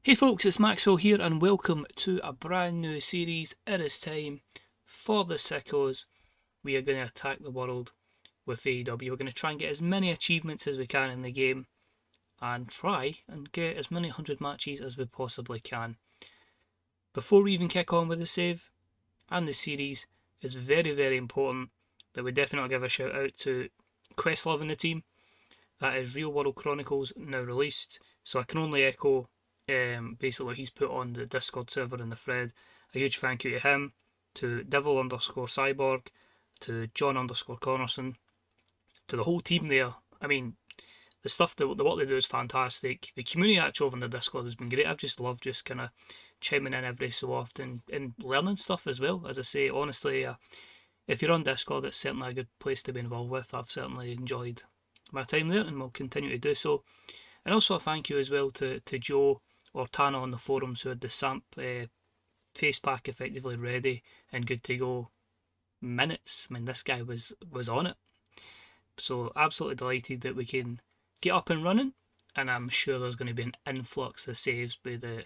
Hey folks, it's Maxwell here and welcome to a brand new series. It is time for the Sickos. We are going to attack the world with AEW. We're going to try and get as many achievements as we can in the game and try and get as many 100 matches as we possibly can. Before we even kick on with the save and the series, it's very important that we definitely give a shout out to Questlove and the team. That is Real World Chronicles now released, so I can only echo basically what he's put on the Discord server in the thread. A huge thank you to him, to Devil_Cyborg, to John_Connerson, to the whole team there. I mean, the stuff, the what they do is fantastic. The community actually over in the Discord has been great. I've just loved just kind of chiming in every so often and learning stuff as well. As I say, honestly, if you're on Discord, it's certainly a good place to be involved with. I've certainly enjoyed my time there and will continue to do so. And also a thank you as well to Joe or Tana on the forums who had the Samp face pack effectively ready and good to go minutes. I mean, this guy was on it. So absolutely delighted that we can get up and running, and I'm sure there's going to be an influx of saves with the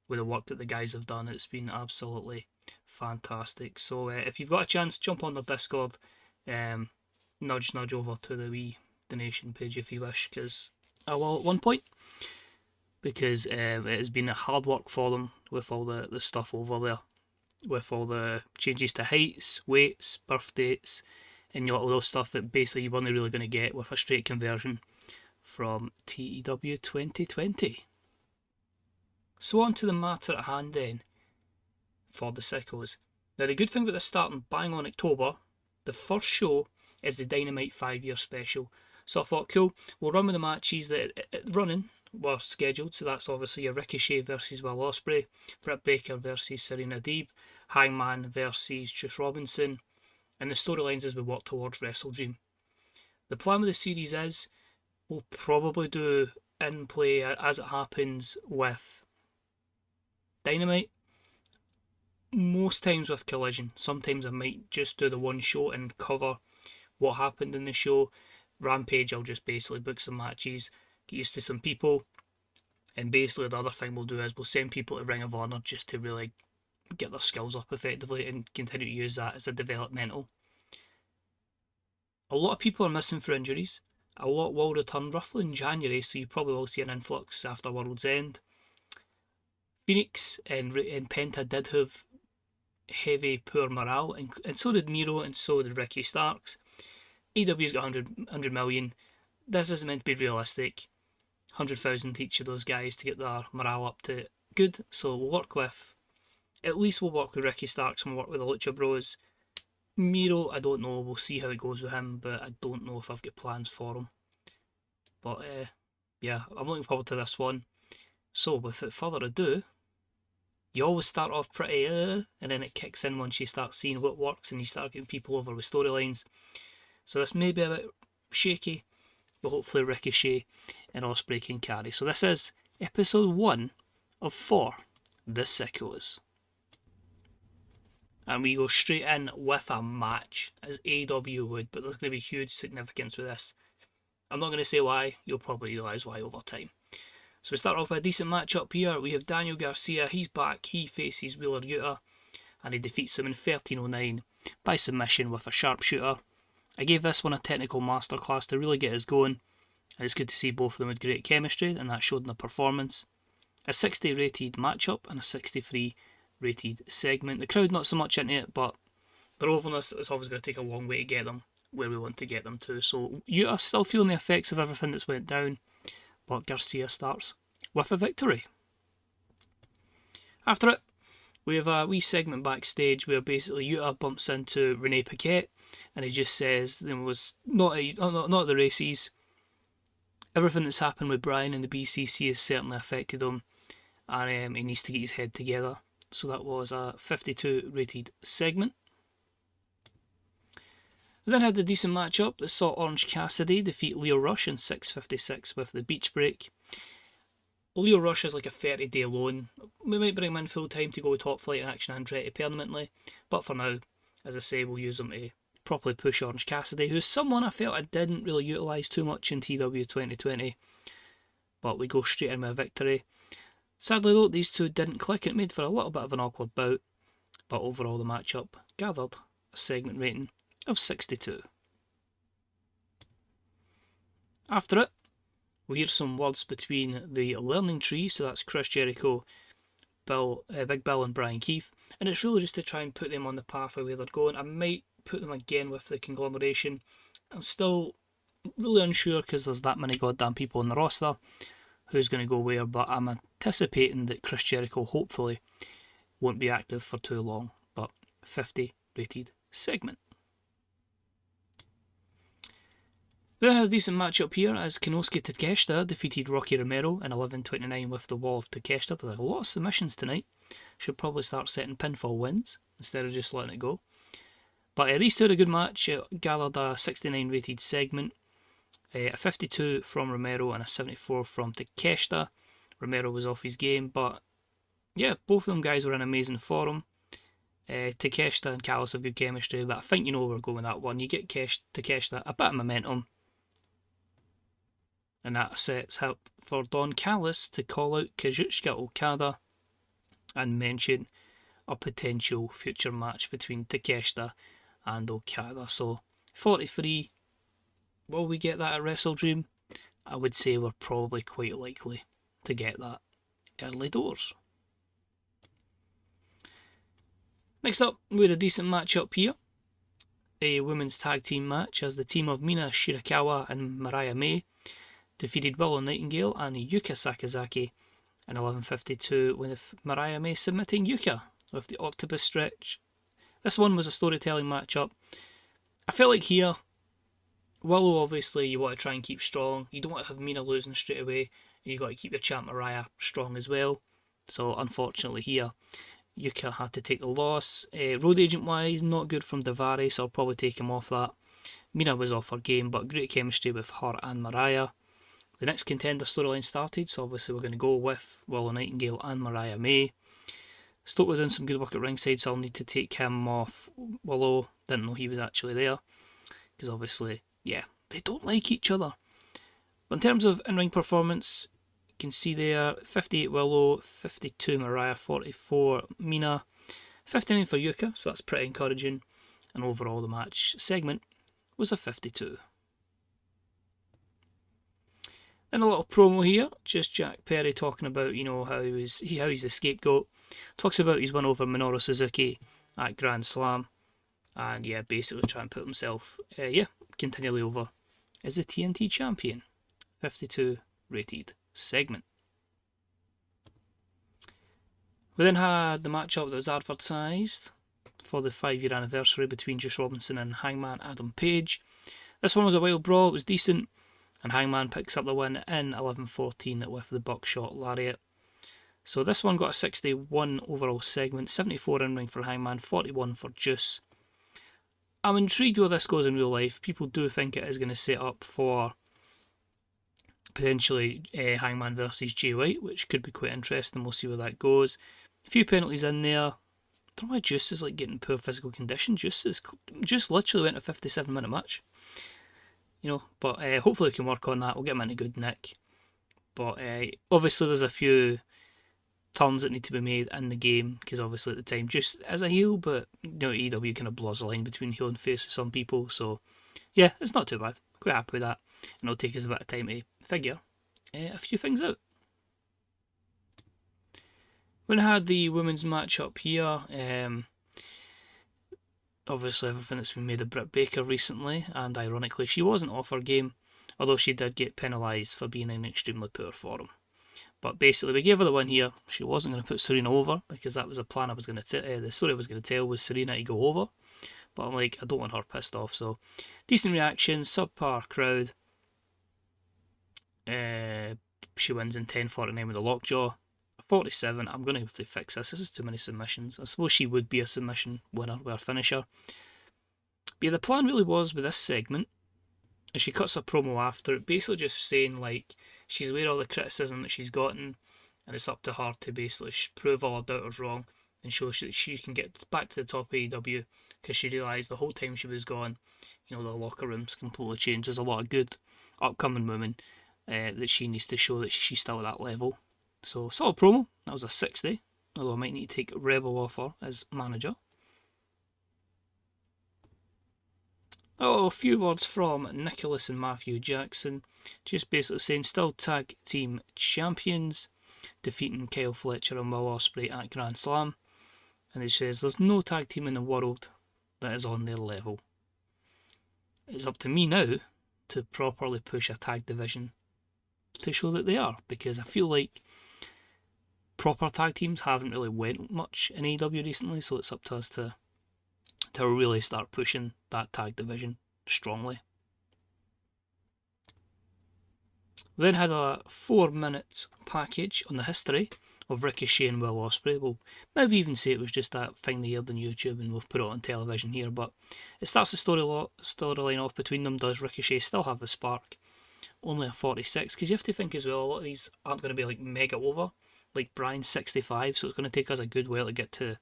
work that the guys have done. It's been absolutely fantastic. So if you've got a chance, jump on the Discord, nudge over to the wee donation page if you wish, because I will at one point, because it has been a hard work for them with all the stuff over there, with all the changes to heights, weights, birth dates, and all those stuff that basically you're only really going to get with a straight conversion from TEW 2020. So on to the matter at hand then, for the Sickos. Now the good thing about this starting bang on October, the first show is the Dynamite 5-year special. So I thought, cool, we'll run with the matches that running were scheduled. So that's obviously your Ricochet versus Will Ospreay, Britt Baker versus Serena Deeb, Hangman versus Juice Robinson, and the storylines as we work towards Wrestle Dream. The plan with the series is we'll probably do in play as it happens with Dynamite. Most times with Collision. Sometimes I might just do the one show and cover what happened in the show. Rampage, I'll just basically book some matches, get used to some people, and basically the other thing we'll do is we'll send people to Ring of Honor just to really get their skills up effectively and continue to use that as a developmental. A lot of people are missing for injuries. A lot will return roughly in January, so you probably will see an influx after World's End. Phoenix and Penta did have heavy poor morale, and so did Miro, and so did Ricky Starks. AEW's got 100 million. This isn't meant to be realistic. 100,000 each of those guys to get their morale up to good. So we'll work with Ricky Starks and we'll work with the Lucha Bros. Miro, I don't know. We'll see how it goes with him, but I don't know if I've got plans for him. But yeah, I'm looking forward to this one. So without further ado, you always start off pretty and then it kicks in once you start seeing what works and you start getting people over with storylines. So this may be a bit shaky, but hopefully Ricochet and Ospreay can carry. So this is episode 1 of 4, The Sickos. And we go straight in with a match, as AEW would, but there's going to be huge significance with this. I'm not going to say why, you'll probably realise why over time. So we start off with a decent match up here. We have Daniel Garcia, he's back, he faces Wheeler Yuta, and he defeats him in 13:09 by submission with a sharpshooter. I gave this one a technical masterclass to really get us going, and it's good to see both of them with great chemistry, and that showed in the performance. A 60 rated matchup and a 63 rated segment. The crowd not so much into it, but their overness, it's always going to take a long way to get them where we want to get them to. So you are still feeling the effects of everything that's went down, but Garcia starts with a victory. After it, we have a wee segment backstage where basically Yuta bumps into Renee Paquette, and he just says it was not the races. Everything that's happened with Brian and the BCC has certainly affected him, and he needs to get his head together. So that was a 52 rated segment. We then had the decent matchup that saw Orange Cassidy defeat Leo Rush in 6:56 with the beach break. Leo Rush is like a 30-day loan. We might bring him in full time to go Top Flight and Action Andretti permanently, but for now, as I say, we'll use him to properly push Orange Cassidy, who's someone I felt I didn't really utilise too much in TW 2020. But we go straight in with a victory. Sadly though, these two didn't click and it made for a little bit of an awkward bout, but overall the matchup gathered a segment rating of 62. After it, we hear some words between the Learning Tree, so that's Chris Jericho, Big Bill and Brian Keith, and it's really just to try and put them on the path of where they're going. I might put them again with the conglomeration. I'm still really unsure because there's that many goddamn people in the roster who's going to go where, but I'm anticipating that Chris Jericho hopefully won't be active for too long, but 50 rated segment. Then had a decent matchup here as Konosuke Takeshita defeated Rocky Romero in 11:29 with the Wall of Takeshita. There's a lot of submissions tonight. Should probably start setting pinfall wins instead of just letting it go. But these two had a good match. It gathered a 69 rated segment, a 52 from Romero and a 74 from Takeshita. Romero was off his game, but yeah, both of them guys were in amazing form. Takeshita and Callis have good chemistry, but I think you know where we're going with that one. You get Takeshita a bit of momentum, and that sets up for Don Callis to call out Kazuchika Okada and mention a potential future match between Takeshita and Okada. So 43, will we get that at Wrestle Dream? I would say we're probably quite likely to get that early doors. Next up, we had a decent match up here. A women's tag team match as the team of Mina Shirakawa and Mariah May defeated Willow Nightingale and Yuka Sakazaki in 11:52 with Mariah May submitting Yuka with the octopus stretch. This one was a storytelling matchup. I felt like here, Willow obviously you want to try and keep strong. You don't want to have Mina losing straight away. You got to keep your champ Mariah strong as well. So unfortunately here, Yuka had to take the loss. Road agent wise, not good from Daivari, so I'll probably take him off that. Mina was off her game, but great chemistry with her and Mariah. The next contender storyline started, so obviously we're going to go with Willow Nightingale and Mariah May. Stokely doing some good work at ringside, so I'll need to take him off Willow. Didn't know he was actually there, because obviously, yeah, they don't like each other. But in terms of in-ring performance, you can see there, 58 Willow, 52 Mariah, 44 Mina, 59 for Yuka, so that's pretty encouraging. And overall the match segment was a 52. Then a little promo here, just Jack Perry talking about, you know, how he's the scapegoat. Talks about his win over Minoru Suzuki at Grand Slam. And yeah, basically trying to put himself, continually over as the TNT champion. 52 rated segment. We then had the matchup that was advertised for the 5-year anniversary between Juice Robinson and Hangman Adam Page. This one was a wild brawl, it was decent, and Hangman picks up the win in 11:14 with the buckshot lariat. So this one got a 61 overall segment, 74 in ring for Hangman, 41 for Juice. I'm intrigued where this goes in real life. People do think it is going to set up for potentially Hangman versus Jay White, which could be quite interesting. We'll see where that goes. A few penalties in there. I don't know why Juice is like getting poor physical condition. Juice literally went a 57-minute match. You know, but hopefully we can work on that. We'll get him into good nick. But obviously there's a few turns that need to be made in the game, because obviously at the time Juice is a heel, but you know, AEW kind of blurs the line between heel and face with some people. So yeah, it's not too bad. Quite happy with that. And it'll take us a bit of time to figure a few things out. When I had the women's match up here, obviously everything that's been made of Britt Baker recently, and ironically she wasn't off her game, although she did get penalised for being in extremely poor form. But basically we gave her the win here. She wasn't going to put Serena over, because that was a plan I was going to the story I was going to tell was Serena to go over. But I'm like, I don't want her pissed off, so decent reaction, subpar crowd. She wins in 10:49 with a lockjaw. 47, I'm going to have to fix this. This is too many submissions. I suppose she would be a submission winner with her finisher. But yeah, the plan really was with this segment, and she cuts a promo after it, basically just saying like she's aware of all the criticism that she's gotten, and it's up to her to basically prove all her doubters wrong and show that she can get back to the top of AEW, because she realised the whole time she was gone, you know, the locker room's completely changed. There's a lot of good upcoming women that she needs to show that she's still at that level. So solid promo. That was a 60, although I might need to take Rebel off her as manager. Oh, a few words from Nicholas and Matthew Jackson, just basically saying still tag team champions, defeating Kyle Fletcher and Will Ospreay at Grand Slam. And it says there's no tag team in the world that is on their level. It's up to me now to properly push a tag division to show that they are, because I feel like proper tag teams haven't really went much in AEW recently, so it's up to us to really start pushing that tag division strongly. We then had a 4-minute package on the history of Ricochet and Will Ospreay. We'll maybe even say it was just that thing they aired on YouTube and we've put it on television here, but it starts the storyline off between them. Does Ricochet still have the spark? Only a 46, because you have to think as well, a lot of these aren't going to be like mega over, like Bryan's 65, so it's going to take us a good while to get to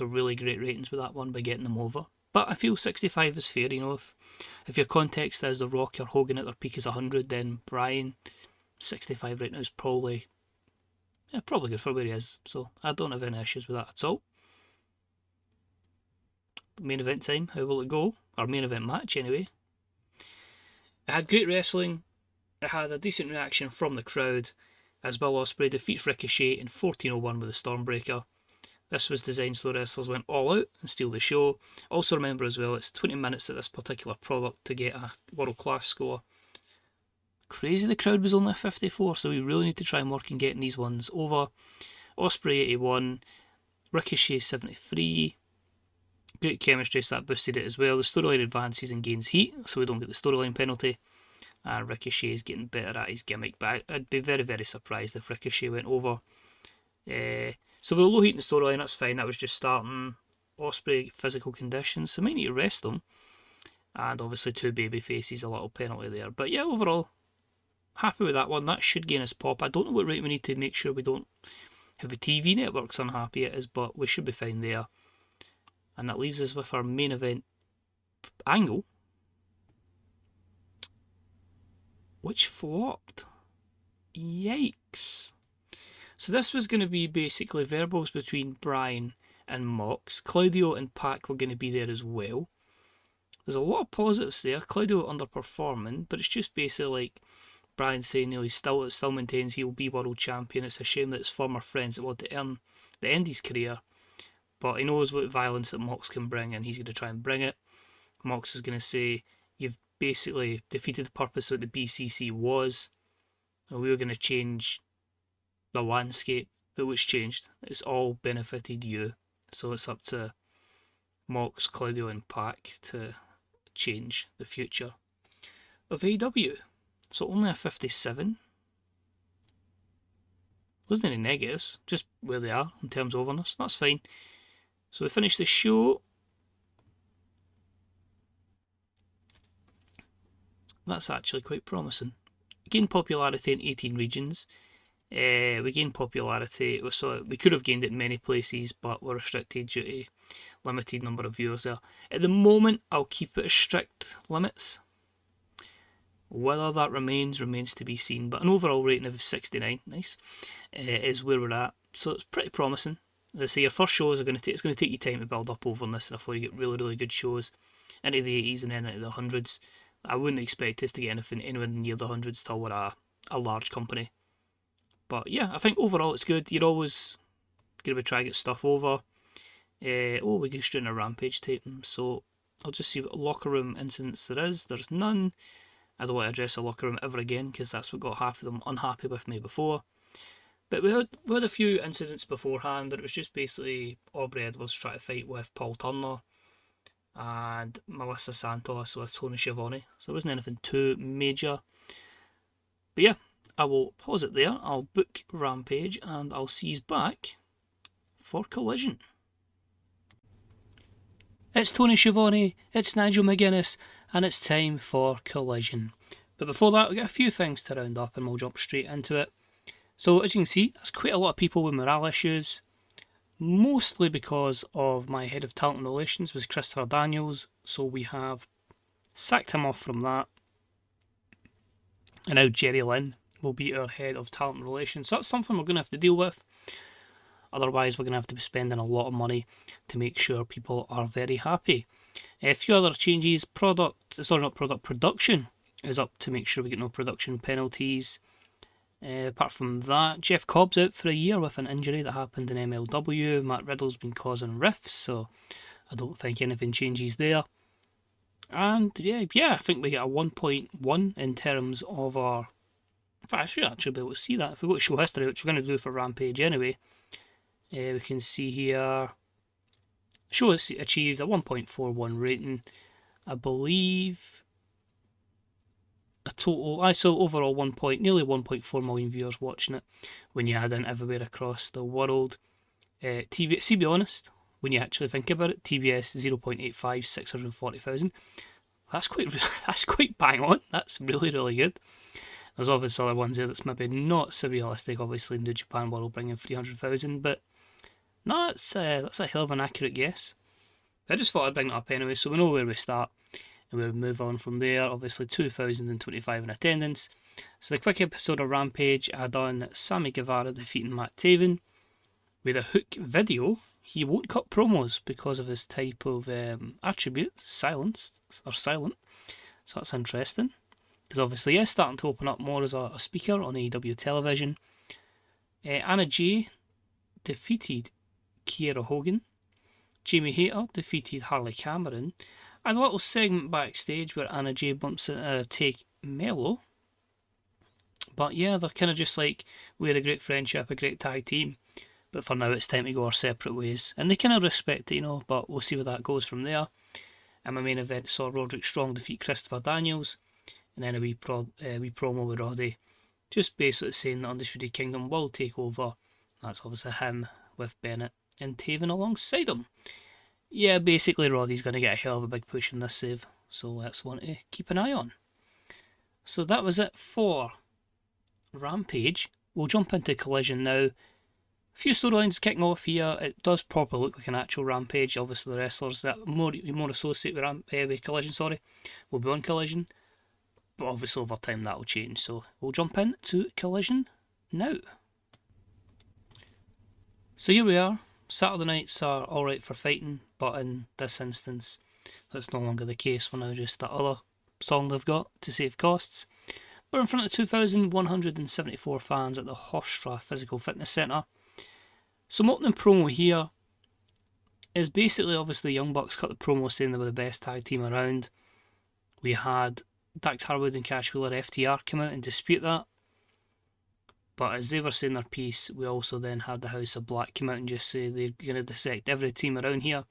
really great ratings with that one by getting them over. But I feel 65 is fair, you know, if your context is The Rock or Hogan at their peak is 100, then Bryan 65 right now is probably good for where he is, so I don't have any issues with that at all. Main event time, how will it go? Our main event match anyway. It had great wrestling, it had a decent reaction from the crowd as Will Ospreay defeats Ricochet in 14:01 with a Stormbreaker. This was designed so the wrestlers went all out and steal the show. Also remember as well, it's 20 minutes at this particular product to get a world class score. Crazy the crowd was only a 54, so we really need to try and work on getting these ones over. Ospreay 81, Ricochet 73. Great chemistry, so that boosted it as well. The storyline advances and gains heat, so we don't get the storyline penalty. And Ricochet is getting better at his gimmick, but I'd be very, very surprised if Ricochet went over. So with low heat in the storyline, that's fine. That was just starting. Ospreay physical conditions, so might need to rest them. And obviously 2 baby faces, a little penalty there. But yeah, overall, happy with that one. That should gain us pop. I don't know what rate we need to make sure we don't have the TV network's unhappy it is, but we should be fine there. And that leaves us with our main event angle, which flopped. Yikes. So this was going to be basically verbals between Bryan and Mox. Claudio and Pac were going to be there as well. There's a lot of positives there. Claudio underperforming, but it's just basically like Bryan saying he still maintains he'll be world champion. It's a shame that his former friends that want to earn the end of his career, but he knows what violence that Mox can bring and he's going to try and bring it. Mox is going to say, you've basically defeated the purpose of what the BCC was, and we were going to change the landscape, but what's changed? It's all benefited you. So it's up to Mox, Claudio and Pac to change the future of AEW. So only a 57. Wasn't any negatives, just where they are in terms of overness. That's fine. So we finished the show. That's actually quite promising. Gained popularity in 18 regions. We gained popularity, so we could have gained it in many places, but we're restricted due to limited number of viewers there. At the moment, I'll keep it as strict limits. Whether that remains to be seen, but an overall rating of 69, nice, is where we're at. So it's pretty promising. As I say, your first shows are it's going to take you time to build up over this before you get really, really good shows into the 80s and then into the hundreds. I wouldn't expect us to get anything anywhere near the hundreds till we're a large company. But yeah, I think overall it's good. You're always going to be trying to get stuff over. We just doing a Rampage taping, so I'll just see what locker room incidents there is. There's none. I don't want to address a locker room ever again because that's what got half of them unhappy with me before. But we had a few incidents beforehand that it was just basically Aubrey Edwards trying to fight with Paul Turner and Melissa Santos with Tony Schiavone. So there wasn't anything too major. But yeah, I will pause it there. I'll book Rampage and I'll see you back for Collision. It's Tony Schiavone, it's Nigel McGuinness, and it's time for Collision. But before that, we've got a few things to round up and we'll jump straight into it. So as you can see, there's quite a lot of people with morale issues, mostly because of my head of talent and relations was Christopher Daniels, so we have sacked him off from that. And now Jerry Lynn will be our head of talent relations. So that's something we're going to have to deal with. Otherwise, we're going to have to be spending a lot of money to make sure people are very happy. A few other changes. Production is up to make sure we get no production penalties. Apart from that, Jeff Cobb's out for a year with an injury that happened in MLW. Matt Riddle's been causing rifts, so I don't think anything changes there. And yeah, I think we get a 1.1 in terms of our... In fact, I should actually be able to see that. If we go to show history, which we're going to do for Rampage anyway, we can see here... Show has achieved a 1.41 rating. I believe... a total... So overall, nearly 1.4 million viewers watching it when you add in everywhere across the world. To be honest, when you actually think about it, TBS 0.85, 640,000. That's quite bang on. That's really, really good. There's obviously other ones there that's maybe not so realistic. Obviously, New Japan World bringing 300,000, but no, that's a hell of an accurate guess. I just thought I'd bring it up anyway, so we know where we start and we'll move on from there. Obviously, 2,025 in attendance. So the quick episode of Rampage had on Sammy Guevara defeating Matt Taven with a hook video. He won't cut promos because of his type of attribute, silent. So that's interesting. Because obviously he is starting to open up more as a speaker on AEW television. Anna Jay defeated Kiera Hogan. Jamie Hayter defeated Harley Cameron. And a little segment backstage where Anna Jay bumps into Take Mello. But yeah, they're kind of just like, we had a great friendship, a great tag team. But for now, it's time to go our separate ways. And they kind of respect it, but we'll see where that goes from there. And my main event saw Roderick Strong defeat Christopher Daniels. And then a wee promo with Roddy. Just basically saying that Undisputed Kingdom will take over. That's obviously him with Bennett and Taven alongside him. Yeah, basically Roddy's going to get a hell of a big push in this save. So that's one to keep an eye on. So that was it for Rampage. We'll jump into Collision now. A few storylines kicking off here. It does properly look like an actual Rampage. Obviously the wrestlers that more associate with Collision, will be on Collision. But obviously over time that will change. So we'll jump into Collision now. So here we are. Saturday nights are alright for fighting, but in this instance that's no longer the case. We're now just that other song they've got to save costs. We're in front of 2,174 fans at the Hofstra Physical Fitness Centre. Some opening promo here is basically, obviously, Young Bucks cut the promo saying they were the best tag team around. We had Dax Harwood and Cash Wheeler FTR come out and dispute that. But as they were saying their piece, we also then had the House of Black come out and just say they're going to dissect every team around here.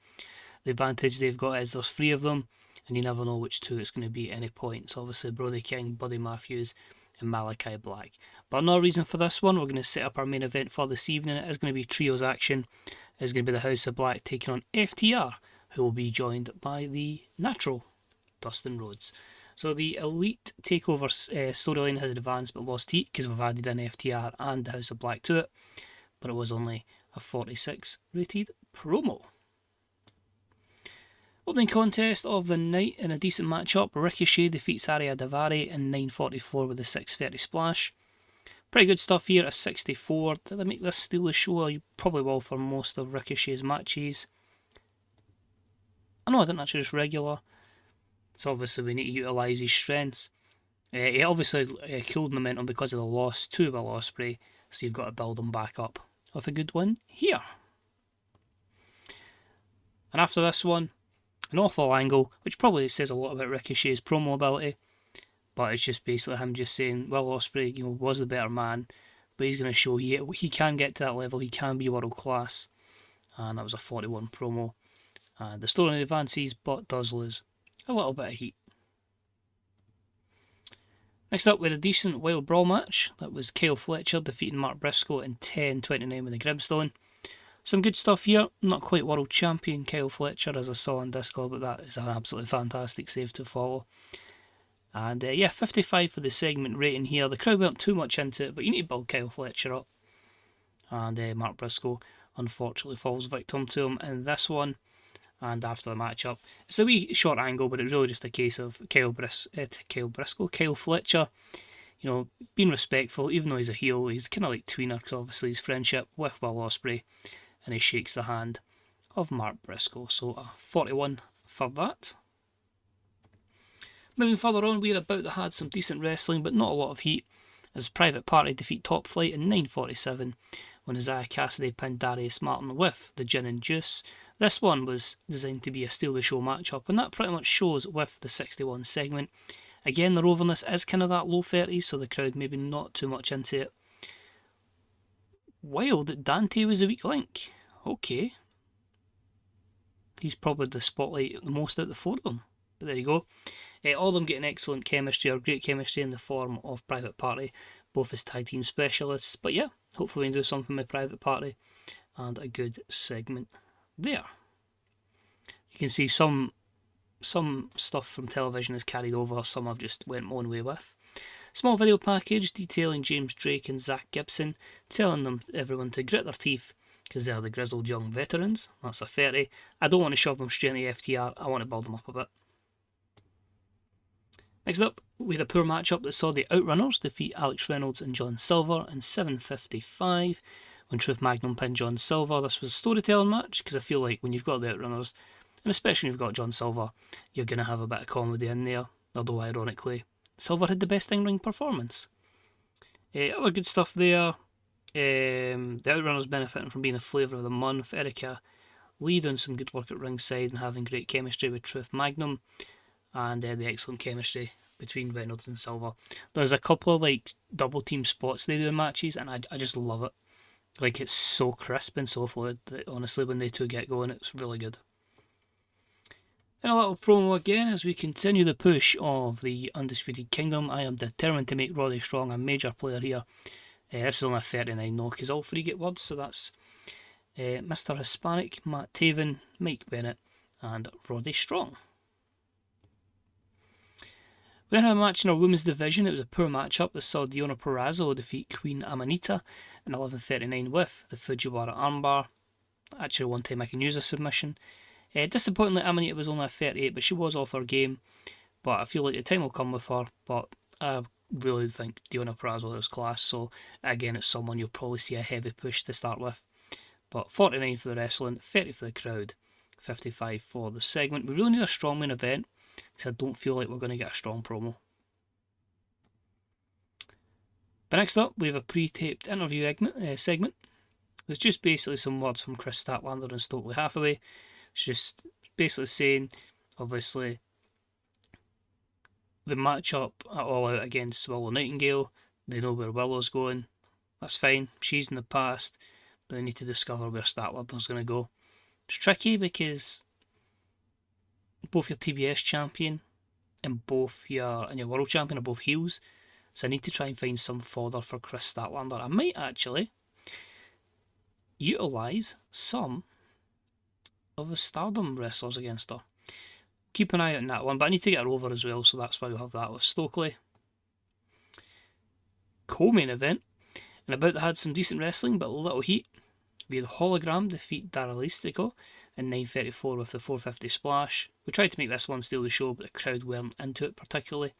The advantage they've got is there's 3 of them, and you never know which 2 it's going to be at any point. So obviously Brody King, Buddy Matthews, and Malachi Black. But another reason for this one, we're going to set up our main event for this evening. It is going to be trios action. It's going to be the House of Black taking on FTR, who will be joined by the Natural, Dustin Rhodes. So the Elite Takeover storyline has advanced but lost heat because we've added in FTR and the House of Black to it. But it was only a 46 rated promo. Opening contest of the night in a decent matchup. Ricochet defeats Ariya Daivari in 9:44 with a 6:30 splash. Pretty good stuff here, a 64. Did I make this steal the show? You probably will for most of Ricochet's matches. I know I didn't actually, just regular. So obviously we need to utilise his strengths. He obviously killed momentum because of the loss to Will Ospreay, so you've got to build him back up with a good win here. And after this one, an awful angle, which probably says a lot about Ricochet's promo ability, but it's just basically him just saying, Will Ospreay, was the better man, but he's going to show he can get to that level, he can be world class. And that was a 41 promo. And the story advances, but does lose a little bit of heat. Next up, we had a decent Wild Brawl match. That was Kyle Fletcher defeating Mark Briscoe in 10:29 with a Grimstone. Some good stuff here. Not quite world champion Kyle Fletcher, as I saw on Discord, but that is an absolutely fantastic save to follow. And 55 for the segment rating here. The crowd weren't too much into it, but you need to build Kyle Fletcher up. And Mark Briscoe unfortunately falls victim to him in this one. And after the matchup, it's a wee short angle, but it's really just a case of Kyle Fletcher, you know, being respectful, even though he's a heel, he's kind of like tweener, because obviously his friendship with Will Ospreay, and he shakes the hand of Mark Briscoe. So a 41 for that. Moving further on, we're about to had some decent wrestling, but not a lot of heat, as Private Party defeat Top Flight in 9:47 when Isaiah Cassidy pinned Darius Martin with the Gin and Juice. This one was designed to be a steal the show matchup, and that pretty much shows with the 61 segment. Again, the overness is kind of that low 30s, so the crowd maybe not too much into it. Wild that Dante was a weak link. Okay. He's probably the spotlight the most out of the four of them. But there you go. All of them getting excellent chemistry, or great chemistry in the form of Private Party, both as tag team specialists. But yeah, hopefully we can do something with Private Party, and a good segment there. You can see some stuff from television is carried over, some I've just went my own way with. Small video package detailing James Drake and Zach Gibson, telling everyone to grit their teeth, because they're the grizzled young veterans. That's a 30. I don't want to shove them straight into FTR, I want to build them up a bit. Next up, we had a poor matchup that saw the Outrunners defeat Alex Reynolds and John Silver in 7:55 when Truth Magnum pinned John Silver. This was a storytelling match, because I feel like when you've got the Outrunners, and especially when you've got John Silver, you're going to have a bit of comedy in there, although ironically, Silver had the best in-ring performance. Other good stuff there. The Outrunners benefiting from being a flavour of the month. Erica Lee doing some good work at ringside and having great chemistry with Truth Magnum, and the excellent chemistry between Reynolds and Silver. There's a couple of like double team spots they do in matches, and I just love it. Like, it's so crisp and so fluid that honestly when they two get going, it's really good. And a little promo again as we continue the push of the Undisputed Kingdom. I am determined to make Roddy Strong a major player here. This is only a 39 though, because all three get words, so that's Mr. Hispanic, Matt Taven, Mike Bennett, and Roddy Strong. We then had a match in our women's division. It was a poor matchup that saw Deonna Purrazzo defeat Queen Amanita in 11:39 with the Fujiwara armbar. Actually, one time I can use a submission. Disappointingly, Amanita was only a 38, but she was off her game. But I feel like the time will come with her. But I really think Deonna Purrazzo is class. So again, it's someone you'll probably see a heavy push to start with. But 49 for the wrestling, 30 for the crowd, 55 for the segment. We really need a strong main event, because I don't feel like we're going to get a strong promo. But next up, we have a pre-taped interview segment. It's just basically some words from Chris Statlander and Stokely Hathaway. It's just basically saying, obviously, the matchup at All Out against Willow Nightingale. They know where Willow's going. That's fine. She's in the past. But they need to discover where Statlander's going to go. It's tricky because both your TBS champion and both your world champion are both heels. So I need to try and find some fodder for Chris Statlander. I might actually utilise some of the Stardom wrestlers against her. Keep an eye out on that one, but I need to get her over as well, so that's why we'll have that with Stokely. Co-main event, and about to had some decent wrestling, but a little heat. We had Hologram defeat Daralistico in 9:34 with the 450 splash. We tried to make this one steal the show, but the crowd weren't into it particularly.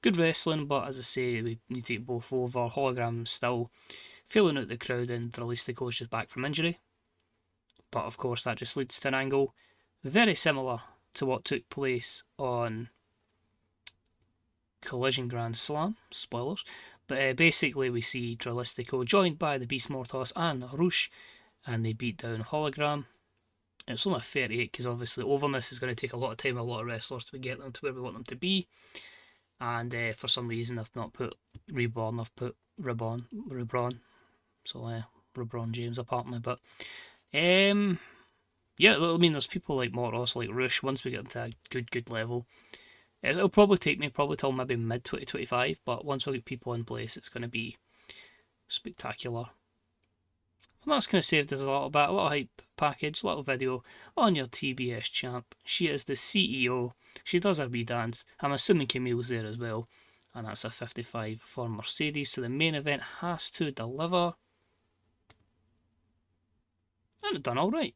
Good wrestling, but as I say, we need to get both over. Hologram still filling out the crowd, and Daralistico is just back from injury. But of course, that just leads to an angle very similar to what took place on Collision Grand Slam. Spoilers. But basically, we see Daralistico joined by the Beast Mortos and Rush, and they beat down Hologram. It's only a 38 because obviously overness is going to take a lot of time, a lot of wrestlers to get them to where we want them to be. And for some reason, I've not put Reborn, I've put Reborn. So Rebron James apparently. But yeah, I mean, there's people like Mortos, like Rush. Once we get into a good level, it'll probably take me till maybe mid 2025. But once we get people in place, it's going to be spectacular. And that's kind of saved us a little bit, a little hype package, a little video on your TBS champ. She is the CEO. She does her wee dance. I'm assuming Camille's there as well. And that's a 55 for Mercedes. So the main event has to deliver. And it done alright.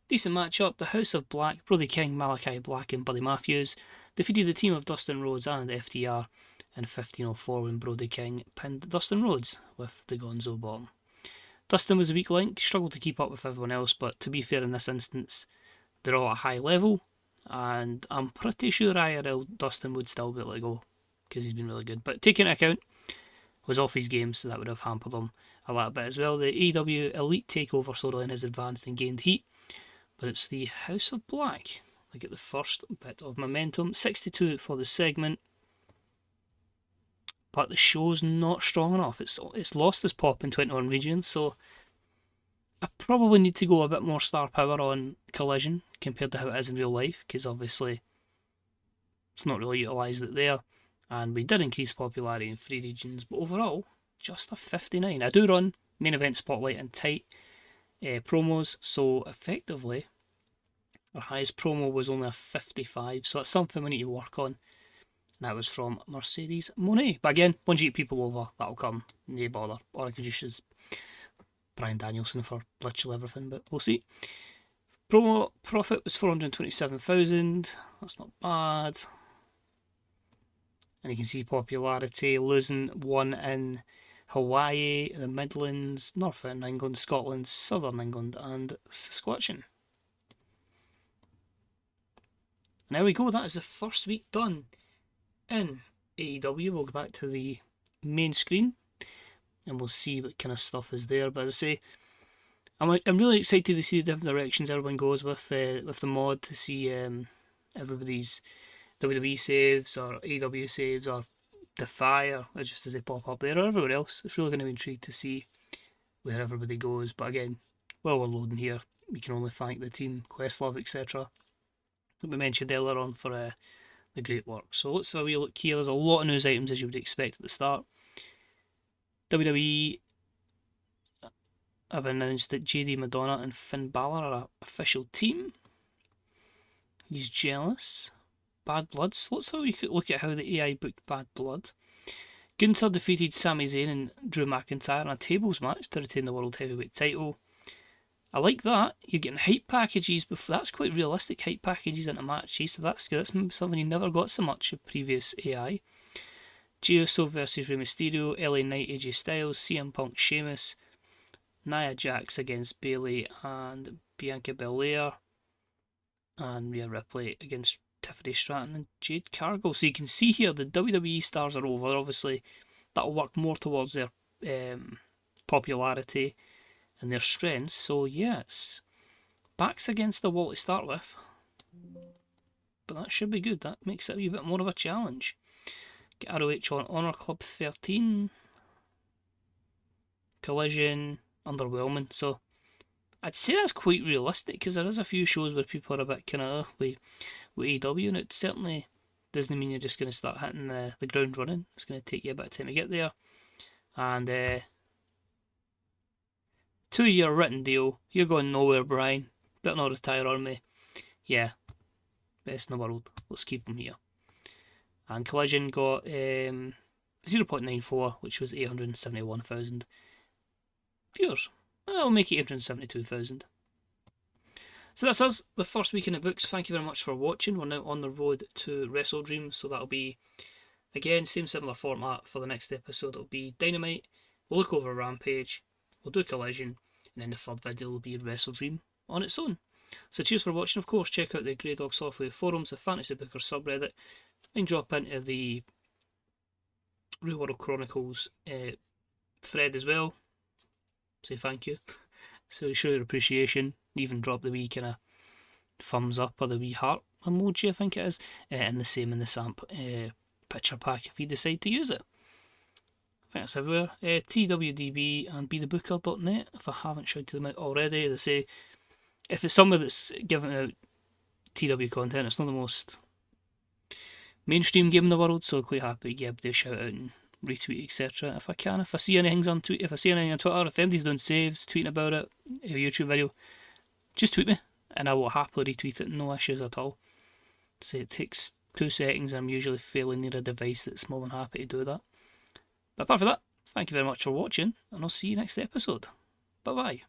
Decent matchup. The House of Black, Brody King, Malachi Black and Buddy Matthews defeated the team of Dustin Rhodes and FTR in 1504 when Brody King pinned Dustin Rhodes with the Gonzo Bomb. Dustin was a weak link, struggled to keep up with everyone else, but to be fair in this instance, they're all at a high level, and I'm pretty sure IRL Dustin would still be able to go, because he's been really good. But taking into account, was off his game, so that would have hampered him a little bit as well. The AEW Elite Takeover storyline has advanced and gained heat, but it's the House of Black. I get the first bit of momentum. 62 for the segment, but the show's not strong enough. It's lost its pop in 21 regions, so I probably need to go a bit more star power on Collision compared to how it is in real life, because obviously it's not really utilised it there. And we did increase popularity in 3 regions, but overall, just a 59. I do run main event spotlight and tight promos, so effectively, our highest promo was only a 55, so that's something we need to work on. And that was from Mercedes Monet. But again, once you get people over, that'll come, no bother. Or I could just use Brian Danielson for literally everything, but we'll see. Promo profit was 427,000, that's not bad. And you can see popularity, losing 1 in Hawaii, the Midlands, Northern England, Scotland, Southern England, and Saskatchewan. And there we go, that is the first week done in AEW. We'll go back to the main screen and we'll see what kind of stuff is there. But as I say, I'm really excited to see the different directions everyone goes with the mod, to see everybody's WWE saves or AEW saves or Defy, or just as they pop up there, or everywhere else. It's really going to be intrigued to see where everybody goes. But again, while we're loading here, we can only thank the team, Questlove, etc., that we mentioned earlier on for the great work. So let's have a wee look here. There's a lot of news items as you would expect at the start. WWE have announced that JD Madonna and Finn Balor are an official team. He's jealous. Bad Blood. So let's have a look at how the AI booked Bad Blood. Gunther defeated Sami Zayn and Drew McIntyre in a tables match to retain the World Heavyweight title. I like that. You're getting hype packages before. That's quite realistic, hype packages into matches, so that's good. That's something you never got so much of previous AI. Jey Uso versus Rey Mysterio, LA Knight, AJ Styles, CM Punk, Sheamus, Nia Jax against Bayley and Bianca Belair, and Rhea Ripley against Tiffany Stratton and Jade Cargill. So you can see here the WWE stars are over. Obviously, that'll work more towards their popularity and their strengths. So yeah, it's backs against the wall to start with, but that should be good. That makes it a wee bit more of a challenge. Get ROH on Honor Club 13. Collision, underwhelming. So I'd say that's quite realistic, because there is a few shows where people are a bit kind of with AEW, and it certainly doesn't mean you're just going to start hitting the ground running. It's going to take you a bit of time to get there. And 2-year written deal. You're going nowhere, Brian. Better not retire on me. Yeah, best in the world. Let's keep him here. And Collision got 0.94, which was 871,000 viewers. I'll make it 872,000. So that's us, the first week in the books. Thank you very much for watching. We're now on the road to Wrestle Dream, so that'll be, again, same similar format for the next episode. It'll be Dynamite, we'll look over Rampage, we'll do Collision, and then the third video will be Wrestle Dream on its own. So cheers for watching. Of course, check out the Grey Dog Software forums, the Fantasy Booker subreddit, and drop into the Real World Chronicles thread as well. Say thank you. So show your appreciation. Even drop the wee kind of thumbs up or the wee heart emoji, I think it is, and the same in the SAMP picture pack if you decide to use it. I think that's everywhere. TWDB and BeTheBooker.net if I haven't shouted them out already. As I say, if it's somebody that's giving out TW content, it's not the most mainstream game in the world, so quite happy to give a shout out and retweet, etc. if I can. If I see anything on Twitter, if anybody's doing saves, tweeting about it, a YouTube video, just tweet me and I will happily retweet it, no issues at all. So it takes 2 seconds, I'm usually fairly near a device that's more than happy to do that. But apart from that, thank you very much for watching, and I'll see you next episode. Bye bye.